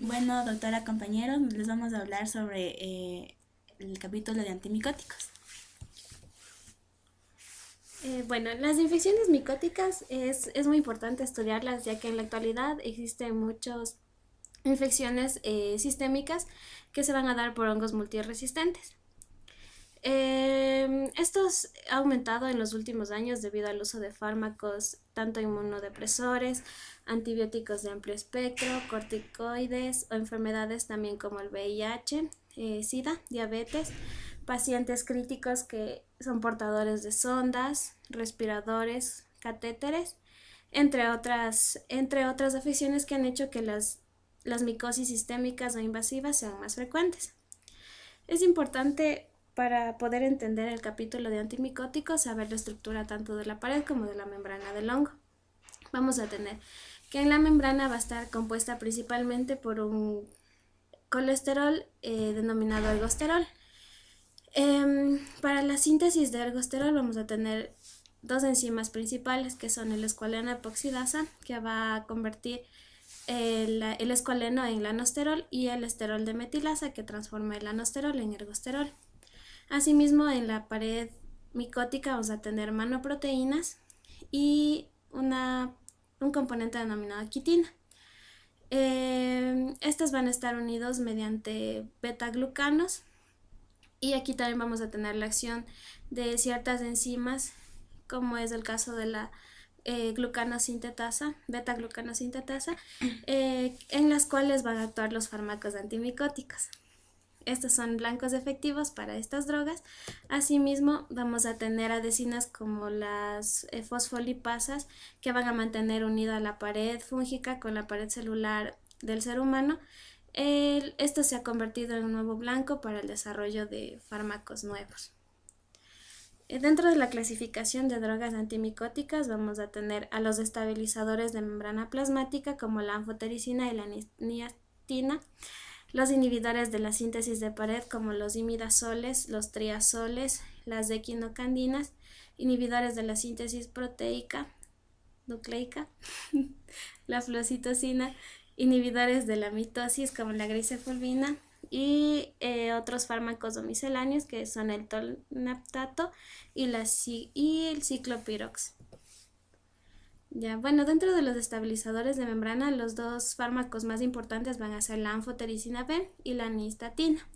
Bueno, doctora, compañeros, les vamos a hablar sobre el capítulo de antimicóticos. Bueno, las infecciones micóticas es muy importante estudiarlas ya que en la actualidad existen muchas infecciones sistémicas que se van a dar por hongos multiresistentes. Estos ha aumentado en los últimos años debido al uso de fármacos tanto inmunodepresores, antibióticos de amplio espectro, corticoides o enfermedades también como el VIH, SIDA, diabetes, pacientes críticos que son portadores de sondas, respiradores, catéteres, entre otras afecciones que han hecho que las micosis sistémicas o invasivas sean más frecuentes. Es importante para poder entender el capítulo de antimicóticos saber la estructura tanto de la pared como de la membrana del hongo. Vamos a tener que en la membrana va a estar compuesta principalmente por un colesterol denominado ergosterol. Para la síntesis de ergosterol vamos a tener dos enzimas principales que son el escualeno epoxidasa, que va a convertir el escualeno en lanosterol, y el esterol de metilasa, que transforma el lanosterol en ergosterol. Asimismo, en la pared micótica vamos a tener manoproteínas y un componente denominado quitina. Estos van a estar unidos mediante beta-glucanos, y aquí también vamos a tener la acción de ciertas enzimas, como es el caso de la glucanosintetasa, beta-glucanosintetasa, en las cuales van a actuar los fármacos antimicóticos. Estos son blancos efectivos para estas drogas. Asimismo, vamos a tener adhesinas como las fosfolipasas, que van a mantener unida la pared fúngica con la pared celular del ser humano. Esto se ha convertido en un nuevo blanco para el desarrollo de fármacos nuevos. Dentro de la clasificación de drogas antimicóticas vamos a tener a los estabilizadores de membrana plasmática como la anfotericina y la niactina, los inhibidores de la síntesis de pared como los imidazoles, los triazoles, las dequinocandinas, inhibidores de la síntesis proteica, nucleica, la fluocitosina, inhibidores de la mitosis como la grisefulvina, y otros fármacos domiceláneos que son el tolnaptato y el ciclopirox. Ya, bueno, dentro de los estabilizadores de membrana, los dos fármacos más importantes van a ser la anfotericina B y la nistatina.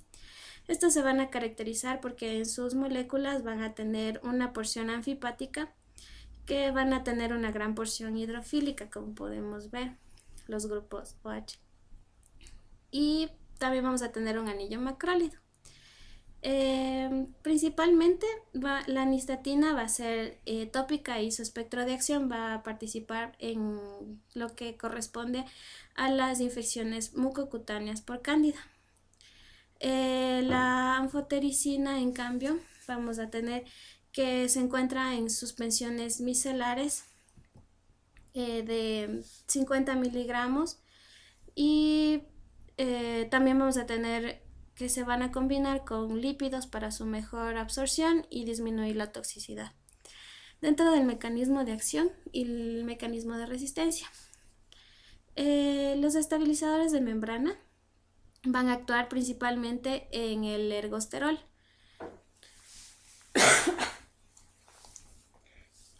Estos se van a caracterizar porque en sus moléculas van a tener una porción anfipática, que van a tener una gran porción hidrofílica, como podemos ver, los grupos OH. Y también vamos a tener un anillo macrólido. Principalmente la nistatina va a ser tópica, y su espectro de acción va a participar en lo que corresponde a las infecciones mucocutáneas por cándida. La anfotericina, en cambio, vamos a tener que se encuentra en suspensiones micelares de 50 miligramos, y también vamos a tener que se van a combinar con lípidos para su mejor absorción y disminuir la toxicidad. Dentro del mecanismo de acción y el mecanismo de resistencia, los estabilizadores de membrana van a actuar principalmente en el ergosterol.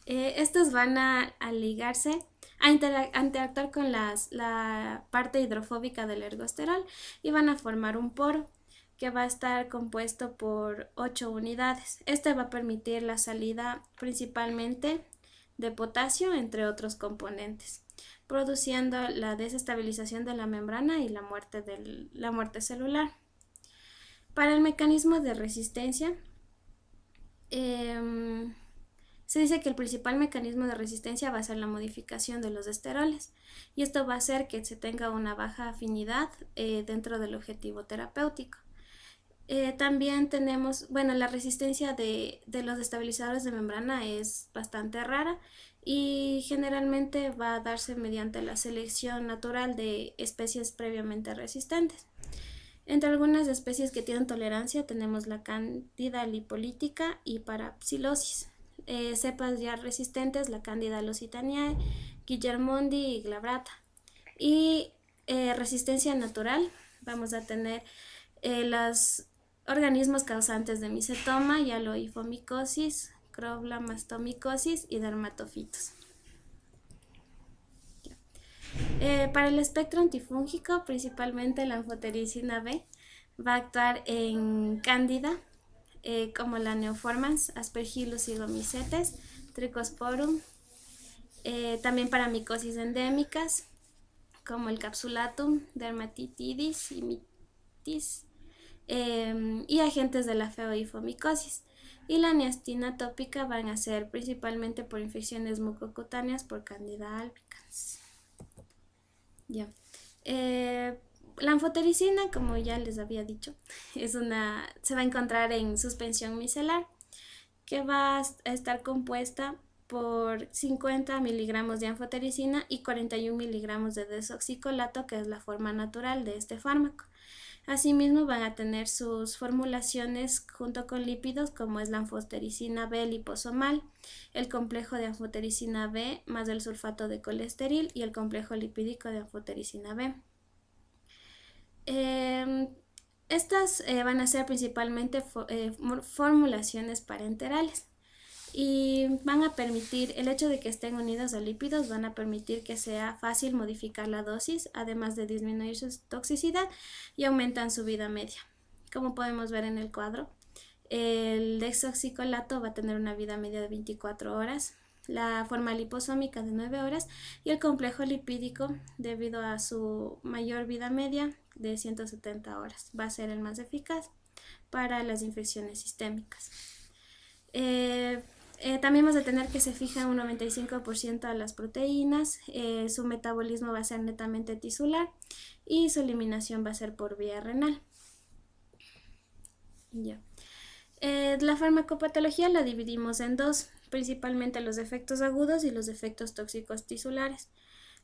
Estos van a ligarse, a interactuar con la parte hidrofóbica del ergosterol, y van a formar un poro que va a estar compuesto por 8 unidades. Este va a permitir la salida principalmente de potasio, entre otros componentes, produciendo la desestabilización de la membrana y la muerte celular. Para el mecanismo de resistencia, se dice que el principal mecanismo de resistencia va a ser la modificación de los esteroles, y esto va a hacer que se tenga una baja afinidad dentro del objetivo terapéutico. También tenemos, bueno, la resistencia de los estabilizadores de membrana es bastante rara, y generalmente va a darse mediante la selección natural de especies previamente resistentes. Entre algunas especies que tienen tolerancia tenemos la Candida lipolítica y Parapsilosis. Cepas ya resistentes, la Candida lusitaniae, Guillermondi y glabrata. Y resistencia natural, vamos a tener los organismos causantes de micetoma, hialoifomicosis, croblastomicosis y dermatofitos. Para el espectro antifúngico, principalmente la anfotericina B va a actuar en cándida, como la neoformans, aspergillus zygomycetes, trichosporum, también para micosis endémicas, como el capsulatum, dermatitidis y mitis, y agentes de la feoifomicosis. Y la niastina tópica van a ser principalmente por infecciones mucocutáneas por Candida albicans. Ya. La anfotericina, como ya les había dicho, se va a encontrar en suspensión micelar, que va a estar compuesta por 50 miligramos de anfotericina y 41 miligramos de desoxicolato, que es la forma natural de este fármaco. Asimismo, van a tener sus formulaciones junto con lípidos, como es la anfotericina B liposomal, el complejo de anfotericina B más el sulfato de colesterol y el complejo lipídico de anfotericina B. Estas van a ser principalmente formulaciones parenterales y van a permitir, el hecho de que estén unidos a lípidos, van a permitir que sea fácil modificar la dosis, además de disminuir su toxicidad y aumentan su vida media. Como podemos ver en el cuadro, el desoxicolato va a tener una vida media de 24 horas, la forma liposómica de 9 horas y el complejo lipídico, debido a su mayor vida media de 170 horas, va a ser el más eficaz para las infecciones sistémicas. También vamos a tener que se fija un 95% a las proteínas, su metabolismo va a ser netamente tisular y su eliminación va a ser por vía renal. Ya. La farmacopatología la dividimos en dos, principalmente los efectos agudos y los efectos tóxicos tisulares.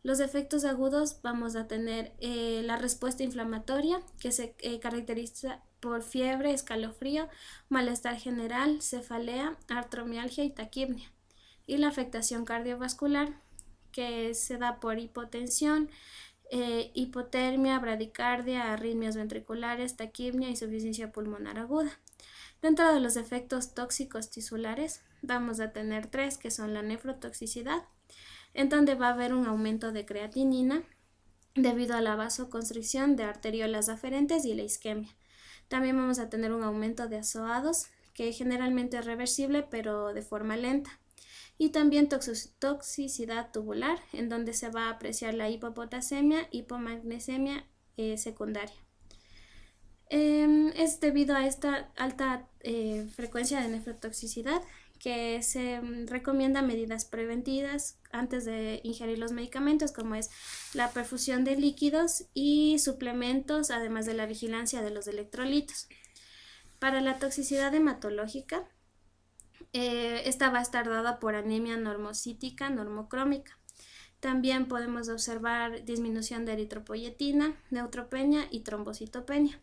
Los efectos agudos vamos a tener la respuesta inflamatoria, que se caracteriza por fiebre, escalofrío, malestar general, cefalea, artromialgia y taquipnea. Y la afectación cardiovascular, que se da por hipotensión, hipotermia, bradicardia, arritmias ventriculares, taquipnea y insuficiencia pulmonar aguda. Dentro de los efectos tóxicos tisulares vamos a tener tres, que son la nefrotoxicidad, en donde va a haber un aumento de creatinina debido a la vasoconstricción de arteriolas aferentes y la isquemia. También vamos a tener un aumento de azoados, que generalmente es reversible pero de forma lenta. Y también toxicidad tubular, en donde se va a apreciar la hipopotasemia, hipomagnesemia secundaria. Es debido a esta alta frecuencia de nefrotoxicidad que se recomienda medidas preventivas antes de ingerir los medicamentos, como es la perfusión de líquidos y suplementos, además de la vigilancia de los electrolitos. Para la toxicidad hematológica, esta va a estar dada por anemia normocítica, normocrómica. También podemos observar disminución de eritropoyetina, neutropenia y trombocitopenia.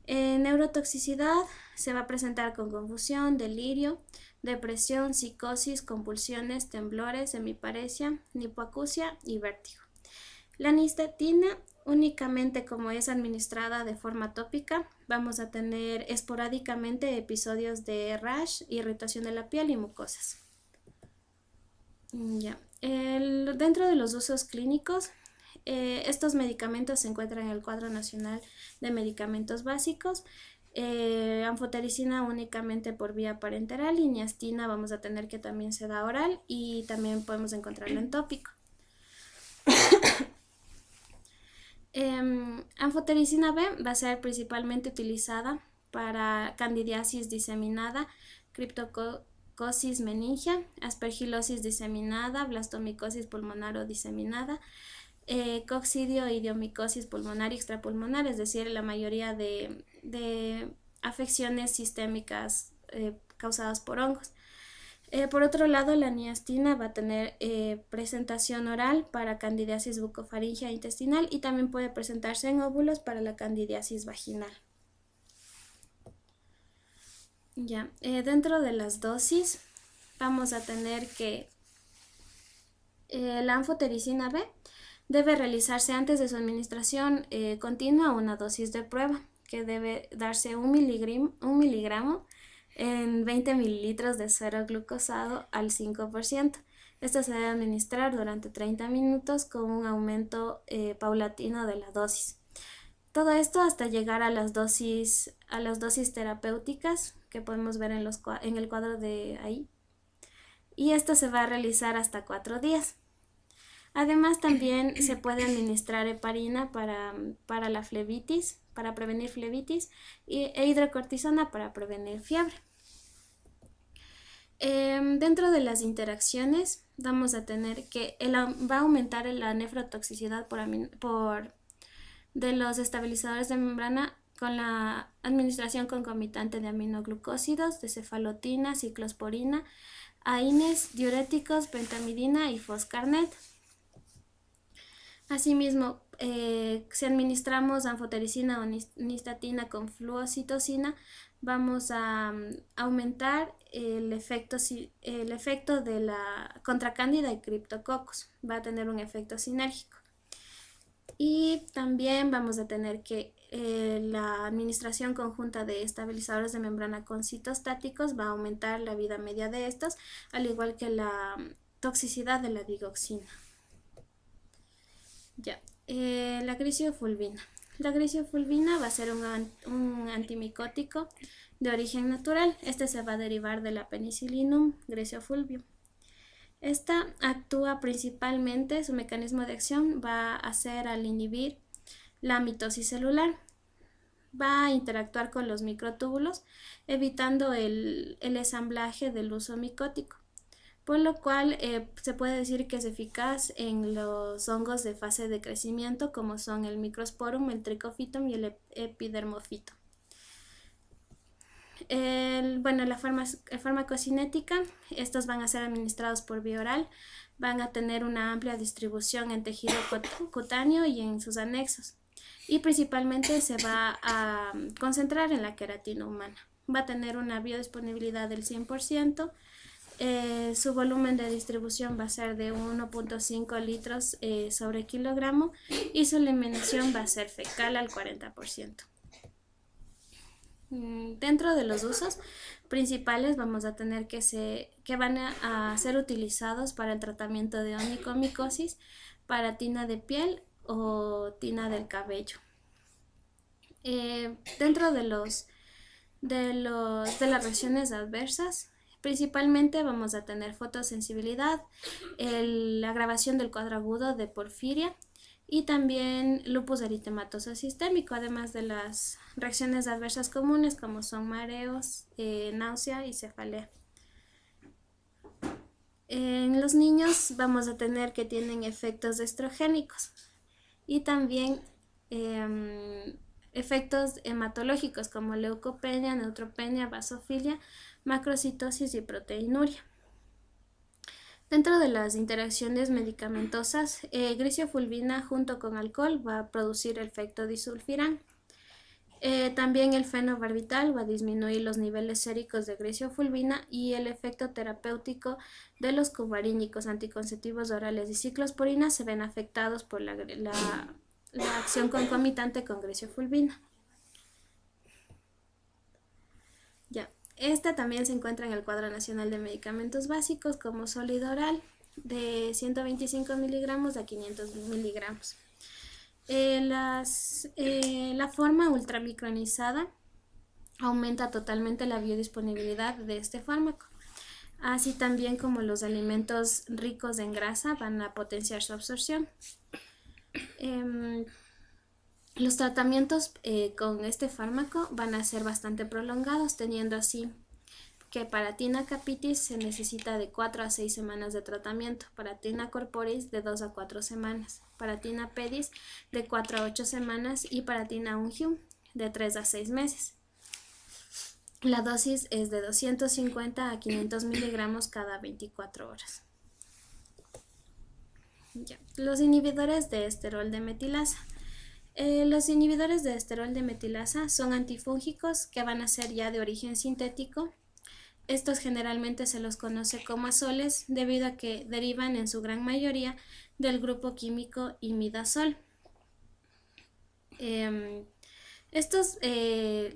Neurotoxicidad se va a presentar con confusión, delirio, depresión, psicosis, convulsiones, temblores, hemiparesia, hipoacusia y vértigo. La nistatina, únicamente como es administrada de forma tópica, vamos a tener esporádicamente episodios de rash, irritación de la piel y mucosas. Ya. Dentro de los usos clínicos, estos medicamentos se encuentran en el cuadro nacional de medicamentos básicos. Anfotericina únicamente por vía parenteral y niastina vamos a tener que también se da oral y también podemos encontrarla en tópico. Anfotericina B va a ser principalmente utilizada para candidiasis diseminada, criptococcus meningia, aspergilosis diseminada, blastomicosis pulmonar o diseminada, coccidioidomycosis pulmonar y extrapulmonar, es decir, la mayoría de afecciones sistémicas causadas por hongos. Por otro lado, la niastina va a tener presentación oral para candidiasis bucofaringea intestinal y también puede presentarse en óvulos para la candidiasis vaginal. Ya, dentro de las dosis vamos a tener que la anfotericina B Debe realizarse antes de su administración continua una dosis de prueba, que debe darse un miligramo en 20 mililitros de suero glucosado al 5%. Esto se debe administrar durante 30 minutos con un aumento paulatino de la dosis. Todo esto hasta llegar a las dosis terapéuticas que podemos ver en el cuadro de ahí. Y esto se va a realizar hasta 4 días. Además, también se puede administrar heparina para la flebitis, para prevenir flebitis, e hidrocortisona para prevenir fiebre. Dentro de las interacciones vamos a tener que va a aumentar la nefrotoxicidad de los estabilizadores de membrana con la administración concomitante de aminoglucósidos, de cefalotina, ciclosporina, AINES, diuréticos, pentamidina y foscarnet. Asimismo, si administramos anfotericina o nistatina con fluocitocina, vamos a aumentar el efecto de la contra cándida y criptococcus. Va a tener un efecto sinérgico. Y también vamos a tener que la administración conjunta de estabilizadores de membrana con citostáticos va a aumentar la vida media de estos, al igual que la toxicidad de la digoxina. La grisiofulvina. La grisiofulvina va a ser un antimicótico de origen natural. Este se va a derivar de la Penicillinum grisiofulvium. Esta actúa principalmente, su mecanismo de acción va a ser al inhibir la mitosis celular. Va a interactuar con los microtúbulos, evitando el ensamblaje del uso micótico, por lo cual se puede decir que es eficaz en los hongos de fase de crecimiento, como son el Microsporum, el Trichofitum y el Epidermophytum. La farmacocinética, estos van a ser administrados por vía oral, van a tener una amplia distribución en tejido cutáneo y en sus anexos, y principalmente se va a concentrar en la queratina humana. Va a tener una biodisponibilidad del 100%, su volumen de distribución va a ser de 1.5 litros sobre kilogramo, y su eliminación va a ser fecal al 40%. Dentro de los usos principales vamos a tener que van a ser utilizados para el tratamiento de onicomicosis, para tina de piel o tina del cabello. Dentro de las reacciones adversas, principalmente vamos a tener fotosensibilidad, la agravación del cuadro agudo de porfiria y también lupus eritematoso sistémico, además de las reacciones adversas comunes como son mareos, náusea y cefalea. En los niños vamos a tener que tienen efectos estrogénicos y también efectos hematológicos como leucopenia, neutropenia, basofilia, macrocitosis y proteinuria. Dentro de las interacciones medicamentosas, grisiofulvina junto con alcohol va a producir el efecto disulfiram. También el fenobarbital va a disminuir los niveles séricos de grisiofulvina, y el efecto terapéutico de los cumarínicos, anticonceptivos orales y ciclosporina se ven afectados por la acción concomitante con grisiofulvina. Esta también se encuentra en el Cuadro Nacional de Medicamentos Básicos como sólido oral de 125 miligramos a 500 miligramos. La forma ultramicronizada aumenta totalmente la biodisponibilidad de este fármaco, así también como los alimentos ricos en grasa van a potenciar su absorción. Los tratamientos con este fármaco van a ser bastante prolongados, teniendo así que para tina capitis se necesita de 4 a 6 semanas de tratamiento, para tina corporis de 2 a 4 semanas, para tina pedis de 4 a 8 semanas y para tina ungium de 3 a 6 meses. La dosis es de 250 a 500 miligramos cada 24 horas. Los inhibidores de esterol de metilasa. Los inhibidores de esterol de metilasa son antifúngicos que van a ser ya de origen sintético. Estos generalmente se los conoce como azoles debido a que derivan en su gran mayoría del grupo químico imidazol.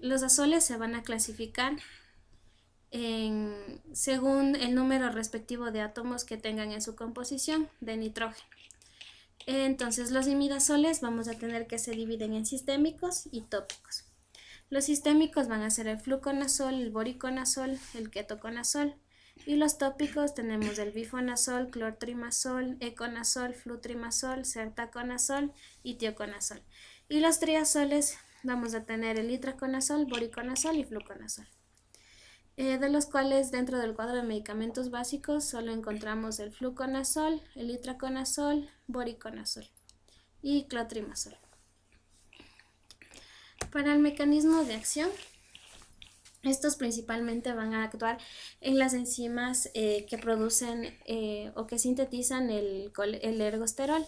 Los azoles se van a clasificar según el número respectivo de átomos que tengan en su composición de nitrógeno. Entonces los imidazoles vamos a tener que se dividen en sistémicos y tópicos. Los sistémicos van a ser el fluconazol, el boriconazol, el ketoconazol, y los tópicos tenemos el bifonazol, clortrimazol, econazol, flutrimazol, sertaconazol y tioconazol. Y los triazoles vamos a tener el itraconazol, boriconazol y fluconazol. De los cuales dentro del cuadro de medicamentos básicos solo encontramos el fluconazol, el itraconazol, boriconazol y clotrimazol. Para el mecanismo de acción, estos principalmente van a actuar en las enzimas que producen o que sintetizan el ergosterol.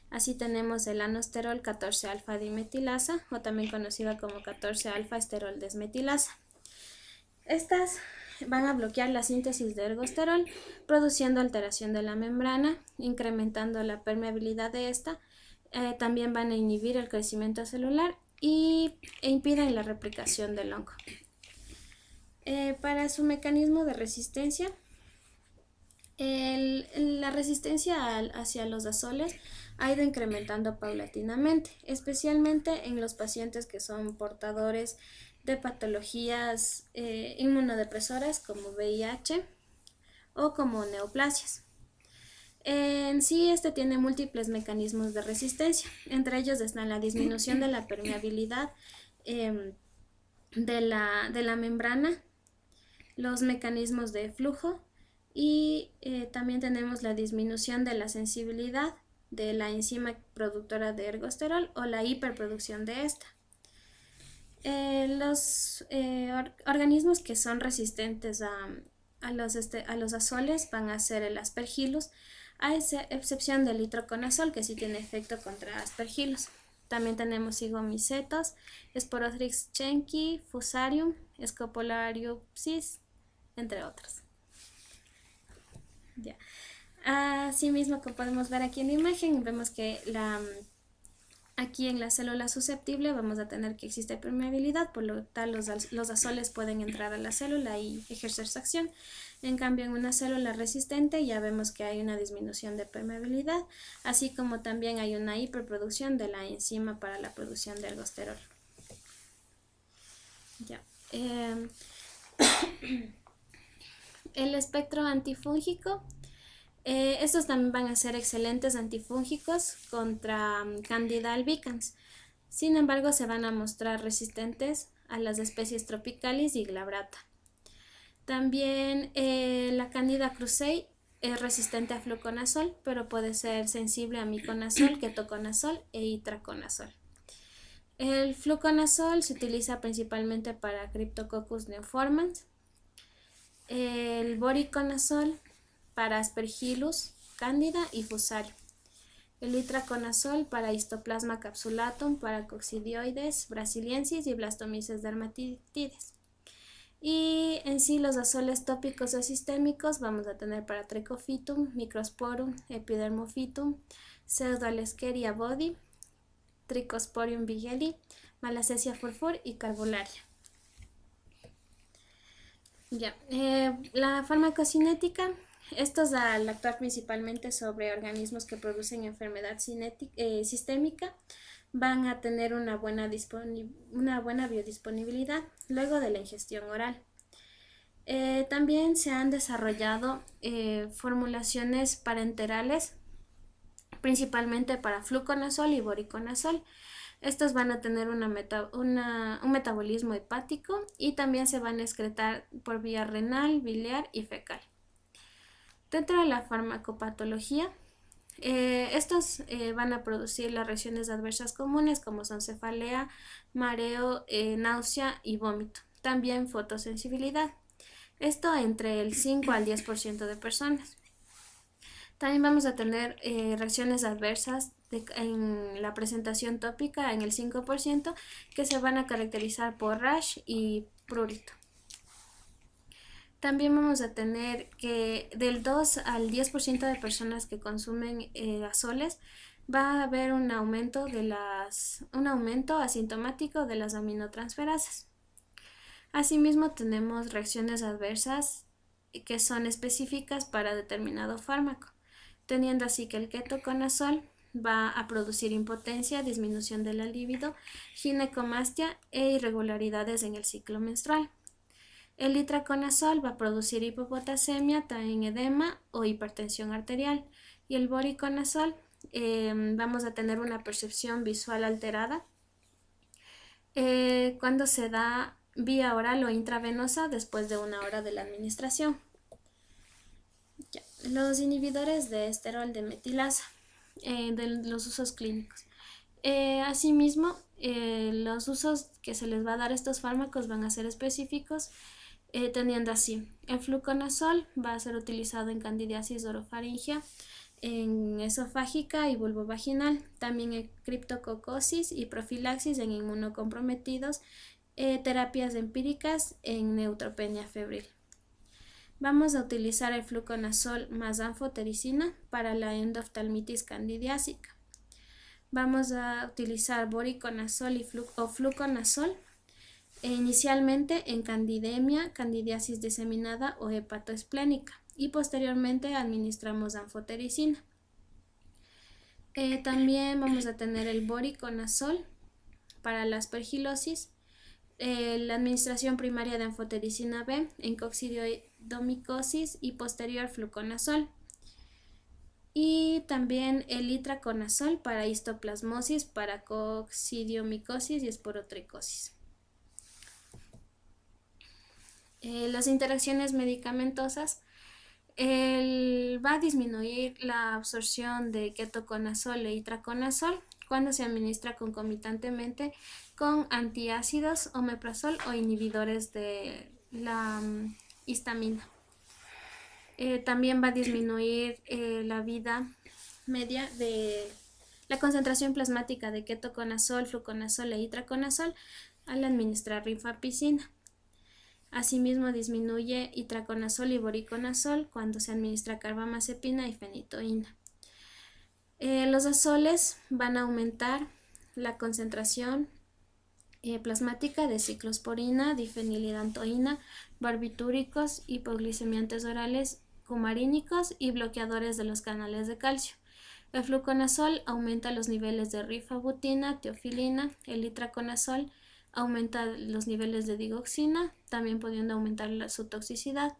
Así tenemos el anosterol 14-alfa dimetilasa, o también conocida como 14-alfa esterol desmetilasa. Estas van a bloquear la síntesis de ergosterol, produciendo alteración de la membrana, incrementando la permeabilidad de esta. También van a inhibir el crecimiento celular e impiden la replicación del hongo. Para su mecanismo de resistencia, la resistencia hacia los azoles ha ido incrementando paulatinamente, especialmente en los pacientes que son portadores de patologías inmunodepresoras como VIH o como neoplasias. En sí, este tiene múltiples mecanismos de resistencia. Entre ellos están la disminución de la permeabilidad de la membrana, los mecanismos de flujo y también tenemos la disminución de la sensibilidad de la enzima productora de ergosterol o la hiperproducción de esta. Los organismos que son resistentes a los azoles van a ser el Aspergillus, a excepción del itraconazol, que sí tiene efecto contra Aspergillus. También tenemos Zygomycetos, Sporothrix schenki, Fusarium, Scopolariopsis, entre otros. Ya. Asimismo, como podemos ver aquí en la imagen, vemos que aquí en la célula susceptible vamos a tener que existe permeabilidad, por lo tal los azoles pueden entrar a la célula y ejercer su acción. En cambio, en una célula resistente ya vemos que hay una disminución de permeabilidad, así como también hay una hiperproducción de la enzima para la producción de ergosterol. Ya. El espectro antifúngico. Estos también van a ser excelentes antifúngicos contra Candida albicans. Sin embargo, se van a mostrar resistentes a las especies tropicalis y glabrata. También la Candida krusei es resistente a fluconazol, pero puede ser sensible a miconazol, ketoconazol e itraconazol. El fluconazol se utiliza principalmente para Cryptococcus neoformans. El boriconazol para Aspergillus, Cándida y Fusarium. El itraconazol para Histoplasma capsulatum, para Coccidioides brasiliensis y Blastomyces dermatitidis. Y en sí los azoles tópicos o sistémicos vamos a tener para Trichophytum, Microsporum, Epidermophytum, Pseudoalescheria bodi, Trichosporium bigeli, Malassezia furfur y Carbolaria. Ya. La farmacocinética. Estos, al actuar principalmente sobre organismos que producen enfermedad sistémica, van a tener una buena biodisponibilidad luego de la ingestión oral. También se han desarrollado formulaciones parenterales, principalmente para fluconazol y boriconazol. Estos van a tener un metabolismo hepático y también se van a excretar por vía renal, biliar y fecal. Dentro de la farmacopatología, estos van a producir las reacciones adversas comunes como son cefalea, mareo, náusea y vómito. También fotosensibilidad. Esto entre el 5 al 10% de personas. También vamos a tener reacciones adversas en la presentación tópica en el 5%, que se van a caracterizar por rash y prurito. También vamos a tener que del 2 al 10% de personas que consumen azoles va a haber un aumento asintomático de las aminotransferasas. Asimismo, tenemos reacciones adversas que son específicas para determinado fármaco, teniendo así que el ketoconazol va a producir impotencia, disminución de la libido, ginecomastia e irregularidades en el ciclo menstrual. El itraconazol va a producir hipopotasemia, también edema o hipertensión arterial. Y el voriconazol vamos a tener una percepción visual alterada cuando se da vía oral o intravenosa después de una hora de la administración. Ya. Los inhibidores de esterol de metilasa de los usos clínicos. Asimismo, los usos que se les va a dar a estos fármacos van a ser específicos, teniendo así, el fluconazol va a ser utilizado en candidiasis orofaringea, en esofágica y vulvovaginal, también en criptococosis y profilaxis en inmunocomprometidos, terapias empíricas en neutropenia febril. Vamos a utilizar el fluconazol más anfotericina para la endoftalmitis candidiásica. Vamos a utilizar voriconazol o fluconazol inicialmente en candidemia, candidiasis diseminada o hepatoesplénica y posteriormente administramos anfotericina. También vamos a tener el voriconazol para la aspergilosis, la administración primaria de anfotericina B en coccidioidomicosis y posterior fluconazol. Y también el itraconazol para histoplasmosis, para coccidiomicosis y esporotricosis. Las interacciones medicamentosas va a disminuir la absorción de ketoconazol e itraconazol cuando se administra concomitantemente con antiácidos, omeprazol o inhibidores de la histamina. También va a disminuir la vida media de la concentración plasmática de ketoconazol, fluconazol e itraconazol al administrar rifampicina. Asimismo, disminuye itraconazol y voriconazol cuando se administra carbamazepina y fenitoína. Los azoles van a aumentar la concentración plasmática de ciclosporina, difenilidantoína, barbitúricos, hipoglicemiantes orales, cumarínicos y bloqueadores de los canales de calcio. El fluconazol aumenta los niveles de rifabutina, teofilina, el itraconazol aumenta los niveles de digoxina, también pudiendo aumentar su toxicidad.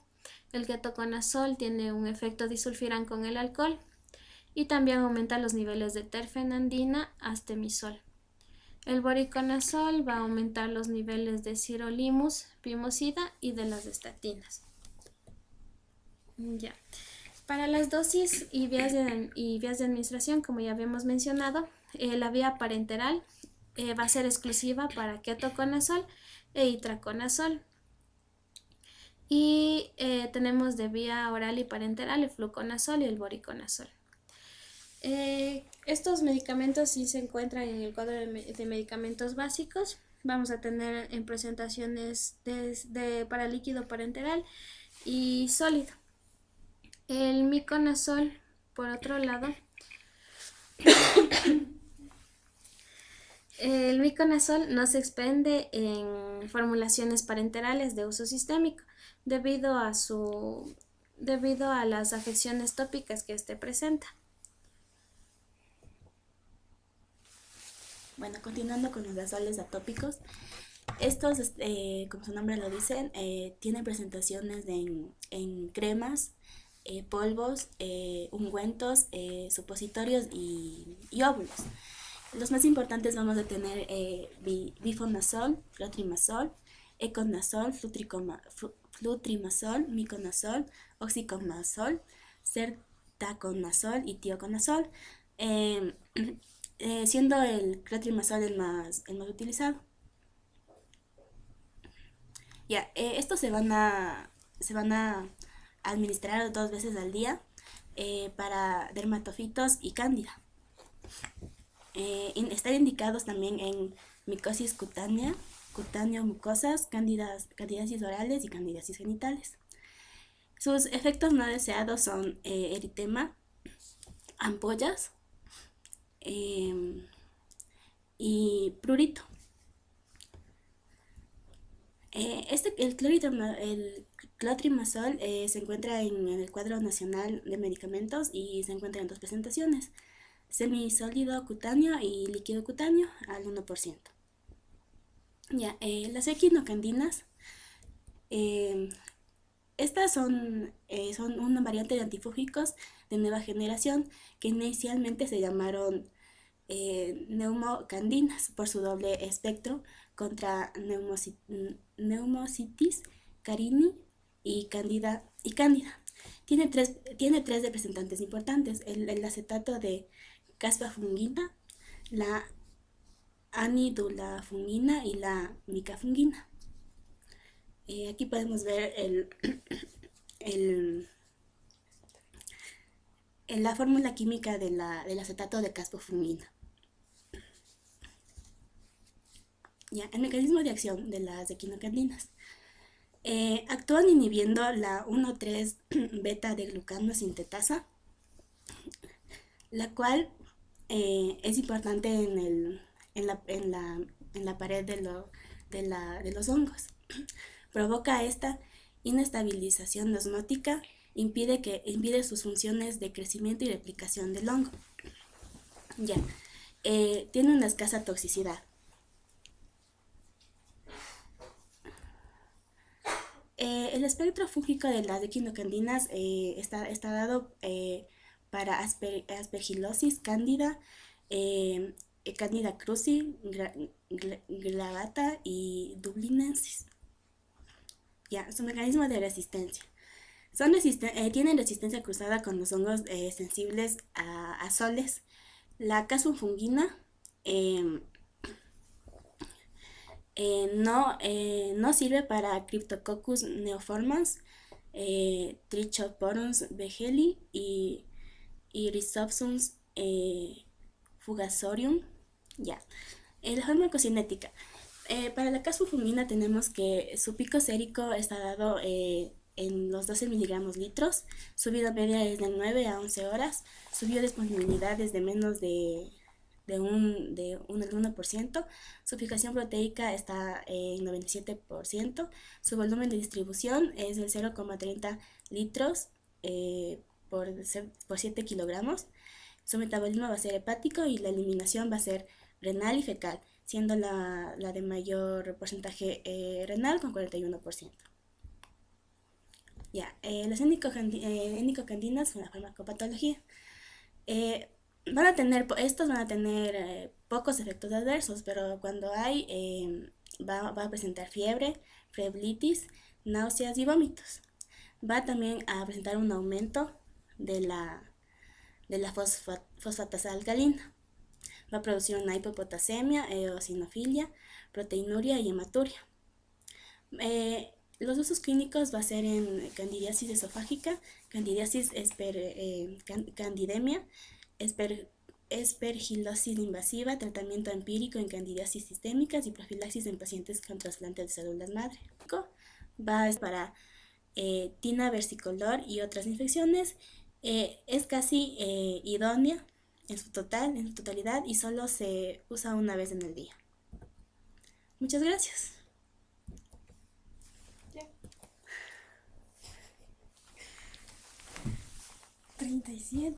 El ketoconazol tiene un efecto disulfirán con el alcohol y también aumenta los niveles de terfenandina, astemisol. El voriconazol va a aumentar los niveles de sirolimus, pimosida y de las estatinas. Ya. Para las dosis y vías de administración, como ya habíamos mencionado, la vía parenteral va a ser exclusiva para ketoconazol e itraconazol. Y tenemos de vía oral y parenteral el fluconazol y el voriconazol. Estos medicamentos sí se encuentran en el cuadro de medicamentos básicos. Vamos a tener en presentaciones para líquido parenteral y sólido. El miconazol, por otro lado, el miconazol no se expende en formulaciones parenterales de uso sistémico debido a las afecciones tópicas que este presenta. Bueno, continuando con los azoles atópicos, estos, como su nombre lo dicen, tienen presentaciones en cremas, polvos, ungüentos, supositorios y óvulos. Los más importantes vamos a tener bifonazol, clotrimazol, econazol, flutrimazol, miconazol, oxicomazol, sertaconazol y tioconazol, siendo el clotrimazol el más utilizado. Ya, estos se van a administrar 2 veces al día para dermatofitos y cándida. Están indicados también en micosis cutánea, cutáneo-mucosas, candidiasis orales y candidiasis genitales. Sus efectos no deseados son eritema, ampollas y prurito. El clotrimazol se encuentra en el cuadro nacional de medicamentos y se encuentra en dos presentaciones: semisólido cutáneo y líquido cutáneo al 1%. Ya, las equinocandinas, estas son una variante de antifúngicos de nueva generación que inicialmente se llamaron neumocandinas por su doble espectro contra Pneumocystis carini y Candida. Tiene tres representantes importantes: el acetato de caspafungina, la anidulafungina y la micafungina. Aquí podemos ver el, la fórmula química del acetato de caspafungina. Ya, el mecanismo de acción de las equinocandinas. Actúan inhibiendo la 1,3 beta de glucano sintetasa, la cual es importante en la pared de los hongos. Provoca esta inestabilización osmótica, impide sus funciones de crecimiento y replicación del hongo. Ya, tiene una escasa toxicidad. El espectro fúngico de las equinocandinas está dado para Aspergillosis cándida, Candida krusei, Glagata y Dublinensis. Ya, su mecanismo de resistencia. Tienen resistencia cruzada con los hongos sensibles a soles. La caspofungina no sirve para Cryptococcus neoformans, Trichoporons vegeli y Rhizopsis fugasorium. Ya. La farmacocinética. Para la caspofungina tenemos que su pico sérico está dado en los 12 miligramos litros. Su vida media es de 9 a 11 horas. Su biodisponibilidad es de menos del 1%. Su fijación proteica está en 97%. Su volumen de distribución es del 0,30 litros por 7 kilogramos. Su metabolismo va a ser hepático y la eliminación va a ser renal y fecal, siendo la de mayor porcentaje renal con 41%. Ya, las enicocandinas con la farmacopatología. Estos van a tener pocos efectos adversos, pero cuando hay, va a presentar fiebre, flebitis, náuseas y vómitos. Va también a presentar un aumento de la fosfatasa alcalina. Va a producir una hipopotasemia, eosinofilia, proteinuria y hematuria. Los usos clínicos va a ser en candidiasis esofágica, candidiasis candidemia, Aspergillosis invasiva, tratamiento empírico en candidiasis sistémicas y profilaxis en pacientes con trasplante de células madre. Va para tina versicolor y otras infecciones. Es casi idónea en su totalidad y solo se usa una vez en el día. Muchas gracias. 37.